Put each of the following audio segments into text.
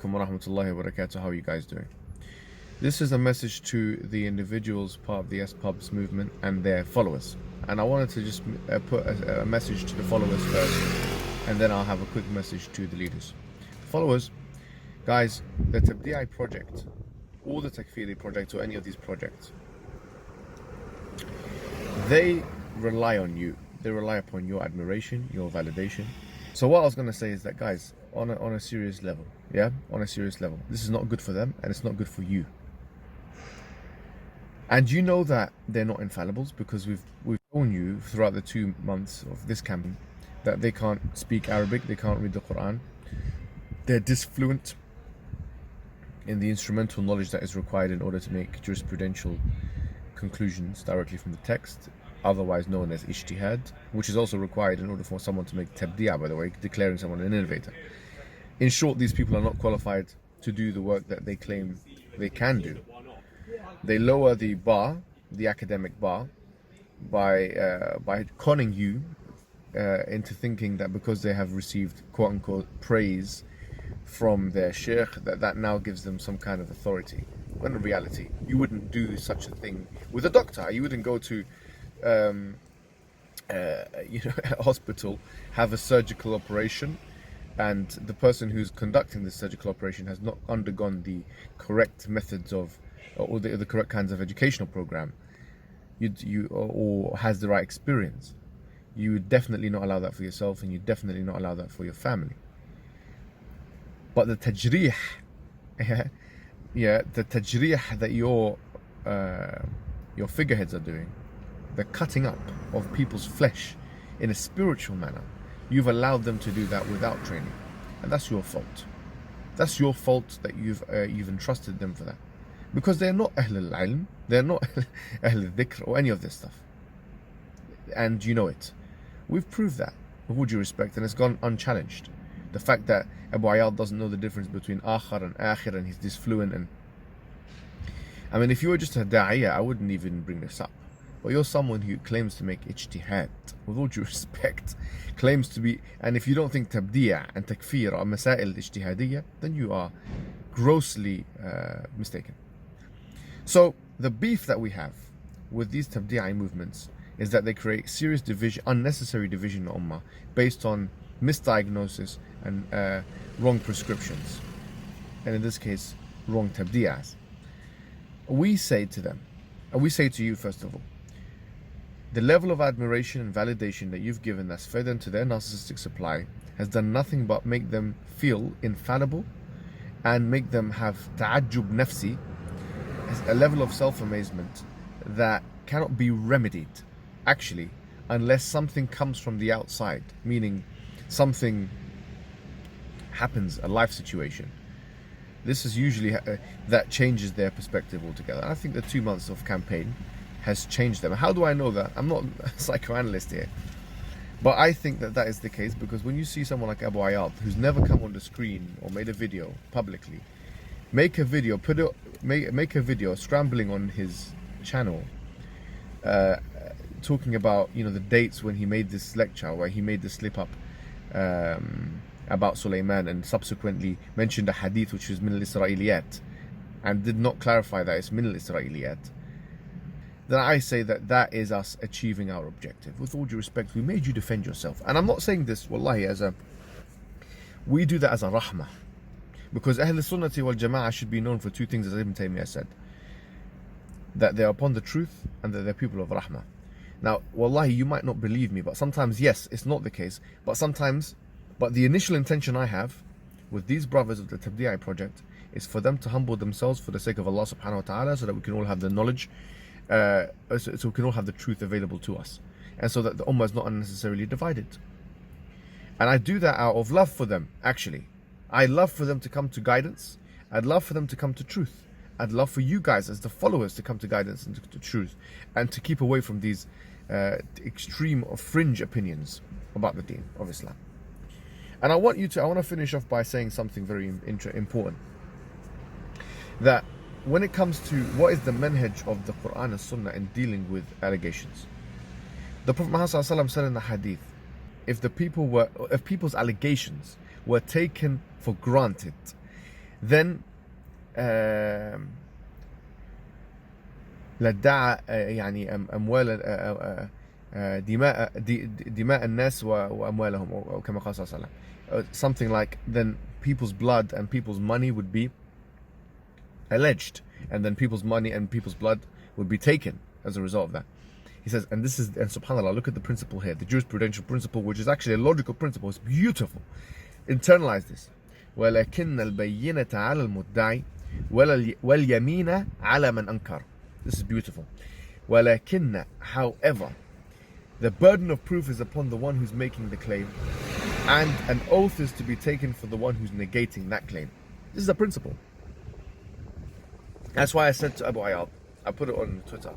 Warahmatullahi wabarakatuh. How are you guys doing? This is a message to the individuals part of the S-Pubs movement and their followers. And I wanted to just put a message to the followers first, and then I'll have a quick message to the leaders. Followers, guys, the Tabdi'i project, or the Takfiri project, or any of these projects, they rely on you. They rely upon your admiration, your validation. So what I was going to say is that, guys, on a serious level, on a serious level, this is not good for them and it's not good for you. And you know that they're not infallibles because we've shown you throughout the 2 months of this campaign that they can't speak Arabic, they can't read the Quran, they're disfluent in the instrumental knowledge that is required in order to make jurisprudential conclusions directly from the text, otherwise known as Ijtihad, which is also required in order for someone to make tabdi'a, by the way, declaring someone an innovator. In short, these people are not qualified to do the work that they claim they can do. They lower the bar, the academic bar, by conning you into thinking that because they have received quote-unquote praise from their sheikh, that now gives them some kind of authority. When in reality, you wouldn't do such a thing with a doctor. You wouldn't go to a hospital, have a surgical operation, and the person who's conducting this surgical operation has not undergone the correct methods of, or the correct kinds of educational program, or has the right experience. You would definitely not allow that for yourself, and you definitely not allow that for your family. But the tajrih, the tajrih that your figureheads are doing, the cutting up of people's flesh in a spiritual manner, you've allowed them to do that without training, and that's your fault. That's your fault that you've entrusted them for that, because they're not Ahl al-Ilm, they're not Ahl al-Dhikr or any of this stuff, and you know it. We've proved that with all due respect, and it's gone unchallenged. The fact that Abu Ayyad doesn't know the difference between akhar and akhir, and he's disfluent, and I mean, if you were just a da'iyah, I wouldn't even bring this up. But you're someone who claims to make ijtihad, with all due respect, claims to be, and if you don't think tabdi' and takfir are masail ijtihadiyya, then you are grossly mistaken. So the beef that we have with these tabdi'i movements is that they create serious division, unnecessary division in the ummah, based on misdiagnosis and wrong prescriptions, and in this case, wrong tabdi'as. We say to them, and we say to you first of all, the level of admiration and validation that you've given that's fed into their narcissistic supply has done nothing but make them feel infallible and make them have ta'ajjub nafsi, a level of self-amazement that cannot be remedied, actually, unless something comes from the outside, meaning something happens, a life situation. This is usually that changes their perspective altogether. And I think the 2 months of campaign has changed them. How do I know that? I'm not a psychoanalyst here, but I think that that is the case, because when you see someone like Abu Ayyad, who's never come on the screen or made a video publicly, make a video scrambling on his channel, talking about the dates when he made this lecture, where he made the slip up about Sulaiman, and subsequently mentioned a hadith which was min al-Isra'iliyat and did not clarify that it's min al-Isra'iliyat, then I say that that is us achieving our objective. With all due respect, we made you defend yourself. And I'm not saying this, wallahi, we do that as a rahmah, because Ahl Sunnati wal Jama'ah should be known for 2 things, as Ibn Taymiyyah said: that they're upon the truth and that they're people of rahmah. Now, wallahi, you might not believe me, but sometimes, yes, it's not the case, but the initial intention I have with these brothers of the Tabdi'i project is for them to humble themselves for the sake of Allah subhanahu wa ta'ala, so that we can all have the knowledge, so we can all have the truth available to us, and so that the ummah is not unnecessarily divided. And I do that out of love for them, actually. I love for them to come to guidance. I'd love for them to come to truth. I'd love for you guys as the followers to come to guidance and to truth, and to keep away from these extreme or fringe opinions about the deen of Islam. And I want to finish off by saying something very important, that when it comes to what is the manhaj of the Quran and Sunnah in dealing with allegations, the Prophet Muhammad ﷺ said in the hadith, if people's allegations were taken for granted, then لادعى يعني أموال دماء الناس وأموالهم أو كما قال صلى الله عليه وسلم. Something like, then people's blood and people's money would be alleged, and then people's money and people's blood would be taken as a result of that. He says, and this is, and subhanAllah, look at the principle here, the jurisprudential principle, which is actually a logical principle. It's beautiful. Internalize this. ولكن البينة على المدعي واليمين على من أنكر. This is beautiful. ولكن, however, the burden of proof is upon the one who's making the claim, and an oath is to be taken for the one who's negating that claim. This is a principle. That's why I said to Abu Ayyad, I put it on Twitter,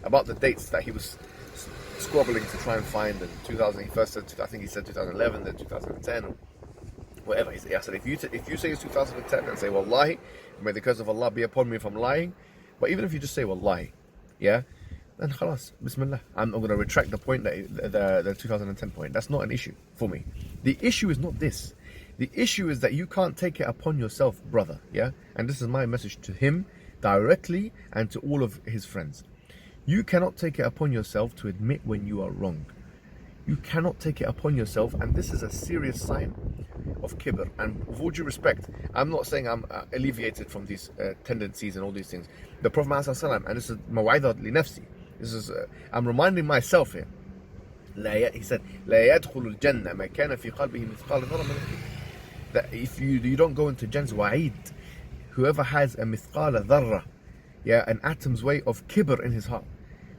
about the dates that he was squabbling to try and find. In 2000, he first said, I think he said 2011, then 2010, or whatever. I said, if you say it's 2010 and say, Wallahi, may the curse of Allah be upon me if I'm lying, but even if you just say Wallahi, yeah, then khalas, bismillah, I'm going to retract the point, the 2010 point. That's not an issue for me. The issue is not this. The issue is that you can't take it upon yourself, brother, yeah? And this is my message to him directly and to all of his friends. You cannot take it upon yourself to admit when you are wrong. You cannot take it upon yourself, and this is a serious sign of kibr. And with all due respect, I'm not saying I'm alleviated from these tendencies and all these things. The Prophet ﷺ, and this is maw'idah li nafsi, this is I'm reminding myself here. He said, لا يدخل الجنة ما كان في قلبه مثقال ذرة من الكبر. That if you don't go into Jannah, wa'id, whoever has a mithqala dharra, yeah, an atom's weight of kibr in his heart.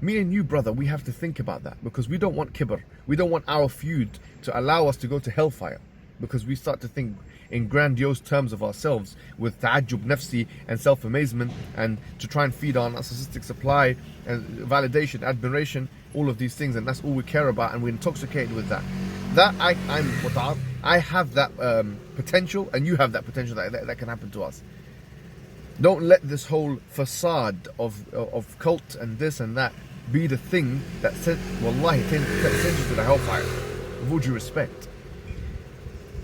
Me and you, brother, we have to think about that, because we don't want kibr. We don't want our feud to allow us to go to hellfire, because we start to think in grandiose terms of ourselves with ta'ajjub nafsi and self-amazement, and to try and feed our narcissistic supply and validation, admiration, all of these things, and that's all we care about, and we're intoxicated with that. That I have that potential, and you have that potential that can happen to us. Don't let this whole facade of cult and this and that be the thing that sends you to the hellfire. With all due respect,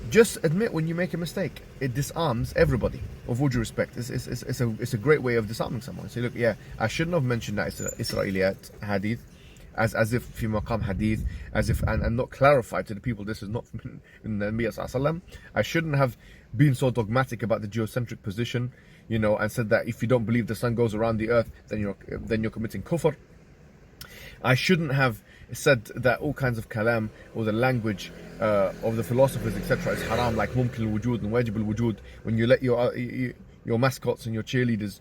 just admit when you make a mistake. It disarms everybody. With all due respect, it's a great way of disarming someone. Say, look, yeah, I shouldn't have mentioned that Israeliyat hadith as if fi maqam hadith, as if and not clarified to the people this is not from the Nabi sallallahu alaihi wasallam. I shouldn't have been so dogmatic about the geocentric position, you know, and said that if you don't believe the sun goes around the earth, then you're committing kufr. I shouldn't have said that all kinds of kalam, or the language of the philosophers, etc., is haram, like mumkin al-wujud and wajib al-wujud. When you let your mascots and your cheerleaders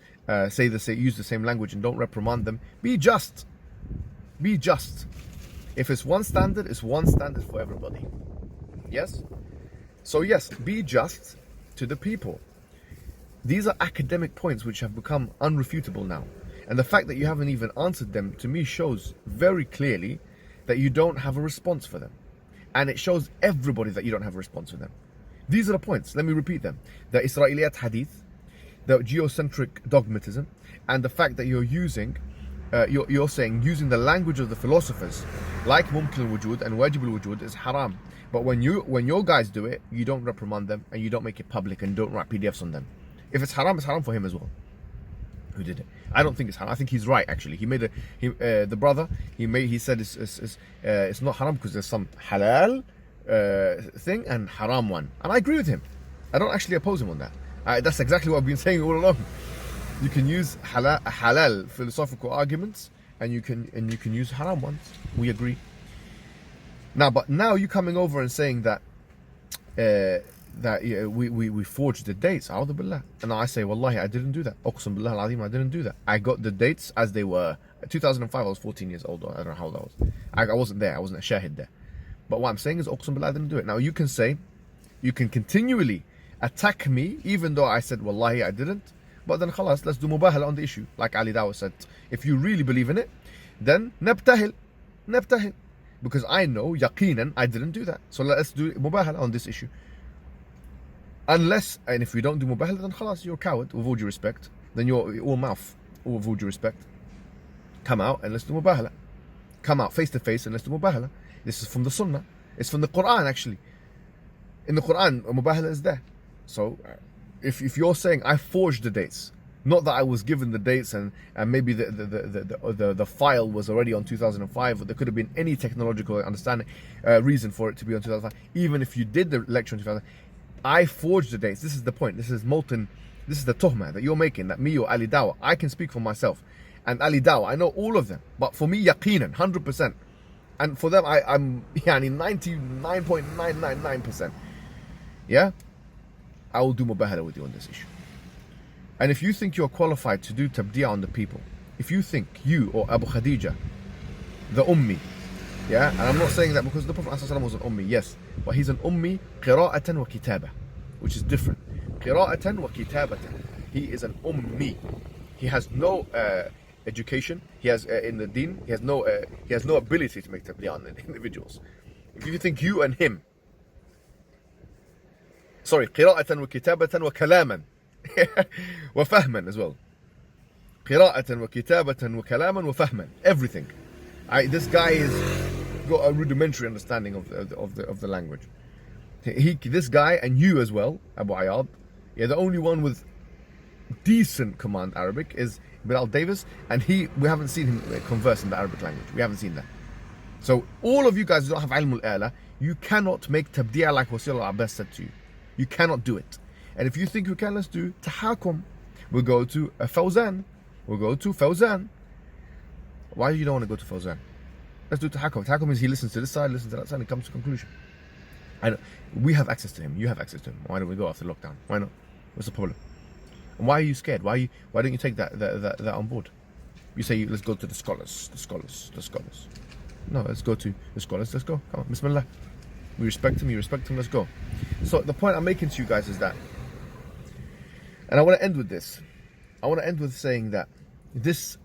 use the same language and don't reprimand them, be just. Be just. If it's one standard, it's one standard for everybody. Yes? So yes, be just to the people. These are academic points which have become unrefutable now. And the fact that you haven't even answered them, to me, shows very clearly that you don't have a response for them. And it shows everybody that you don't have a response for them. These are the points. Let me repeat them. The Israeliyat hadith, the geocentric dogmatism, and the fact that you're using you're saying using the language of the philosophers, like mumkin al-wujud and wajib al-wujud, is haram. But when your guys do it, you don't reprimand them and you don't make it public and don't write PDFs on them. If it's haram for him as well. Who did it? I don't think it's haram. I think he's right, actually. The brother he said it's not haram because there's some halal thing and haram one, and I agree with him. I don't actually oppose him on that. That's exactly what I've been saying all along. You can use halal philosophical arguments, and you can use haram ones. We agree. But now you coming over and saying that we forged the dates. A'udhu billah. And I say, wallahi, I didn't do that. Uqsam billah al-azim, I didn't do that. I got the dates as they were. 2005, I was 14 years old. I don't know how old I was. I wasn't there. I wasn't a shahid there. But what I'm saying is, uqsam billah, I didn't do it. Now you can continually attack me, even though I said, wallahi, I didn't. But then khalas, let's do mubahala on the issue. Like Ali Dawah said, if you really believe in it, then nabtahil. Because I know, yaqinan, I didn't do that. So let's do mubahala on this issue. Unless, and if we don't do mubahala, then khalas, you're a coward, with all due respect. Then you're all mouth, with all due respect. Come out and let's do mubahala. Come out face to face and let's do mubahala. This is from the sunnah. It's from the Quran, actually. In the Quran, mubahala is there. So if you're saying I forged the dates, not that I was given the dates and maybe the file was already on 2005, or there could have been any technological understanding reason for it to be on 2005. Even if you did the lecture in 2000, I forged the dates. This is the point. This is molten. This is the tuhma that you're making, that me or Ali Dawah. I can speak for myself. And Ali Dawah, I know all of them. But for me, yaqeenan, 100%. And for them, I'm 99.999%. Yeah? I will do mubahala with you on this issue. And if you think you're qualified to do tabdi'a on the people, if you think you or Abu Khadija, the ummi, yeah, and I'm not saying that because the Prophet ﷺ was an ummi, yes, but he's an ummi qira'atan wa kitabah, which is different. Qira'atan wa kitabatan. He is an ummi. He has no education. He has in the deen. He has no ability to make tabdi'a on individuals. If you think you and him, sorry, qira'atan wa kitabatan wa kalaman. وفهما as well. قراءة وكتابة وكلاما وفهما. Everything. This guy has got a rudimentary understanding of the language. This guy and you as well, Abu Ayyad, yeah, the only one with decent command Arabic is Bilal Davis, and we haven't seen him converse in the Arabic language. We haven't seen that. So all of you guys who don't have ilm al-ala, you cannot make tabdi'a like Wasil al-Abbas said to you. You cannot do it. And if you think we can, let's do tahakum. We'll go to Fawzan. We'll go to Fawzan. Why you don't want to go to Fawzan? Let's do tahakum. Tahakum means he listens to this side, listens to that side, and comes to conclusion. And we have access to him. You have access to him. Why don't we go after lockdown? Why not? What's the problem? And why are you scared? Why don't you take that on board? You say let's go to the scholars. No, let's go to the scholars. Let's go. Come on, Bismillah. We respect him. You respect him. Let's go. So the point I'm making to you guys is that. And I want to end with this. I want to end with saying that this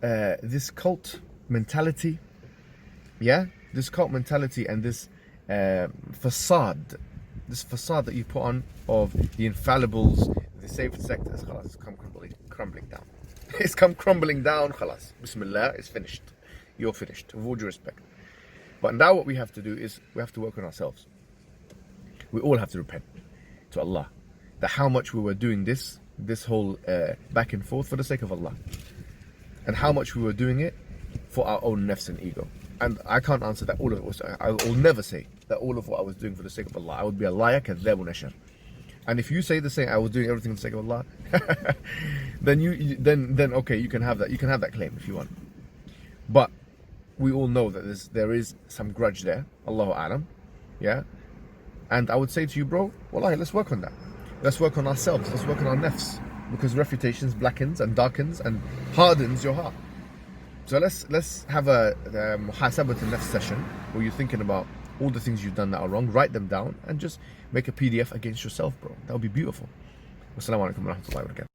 cult mentality, yeah, this cult mentality and this facade that you put on of the infallibles, the saved sect, has come crumbling down. It's come crumbling down. Khalas. Bismillah. It's finished. You're finished. With all due respect. But now what we have to do is we have to work on ourselves. We all have to repent to Allah that how much we were doing this whole back and forth for the sake of Allah, and how much we were doing it for our own nafs and ego. And I can't answer that all of it was. I will never say that all of what I was doing for the sake of Allah. I would be a liar, kadhab wa nashar. And if you say the same, I was doing everything for the sake of Allah, then okay, you can have that. You can have that claim if you want. But we all know that there is some grudge there. Allahu a'lam, yeah. And I would say to you, bro, wallahi, let's work on that. Let's work on ourselves. Let's work on our nafs, because reputations blackens and darkens and hardens your heart. So let's have a muhasabat al-nafs session where you're thinking about all the things you've done that are wrong. Write them down and just make a PDF against yourself, bro. That would be beautiful. Wassalamu alaikum wa rahmatullahi wa barakatuh.